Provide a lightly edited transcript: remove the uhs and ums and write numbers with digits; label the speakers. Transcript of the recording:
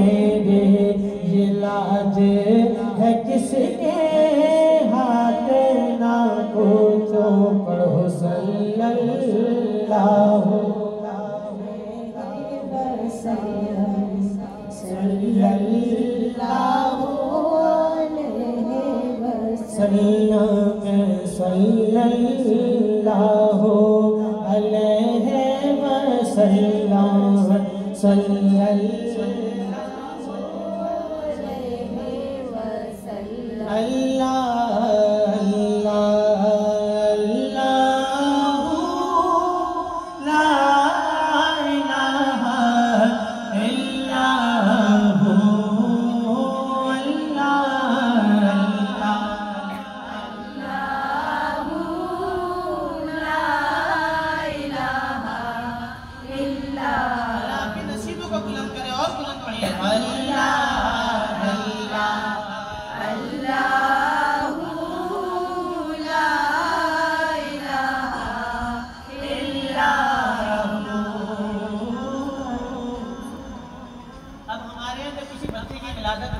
Speaker 1: मेरे, ये लाज है किसके हाथ, ना पूछो पढ़ो सल्लल्लाहु सल्लल्लाहु सल्लल्लाहु अलैहि वसल्लम सल्लल्लाहु अलैहि वसल्लम। अल्लाह अल्लाह अल्लाहु ला इलाहा इल्लल्लाहु अब हमारे यहाँ जब किसी बच्चे की विलादत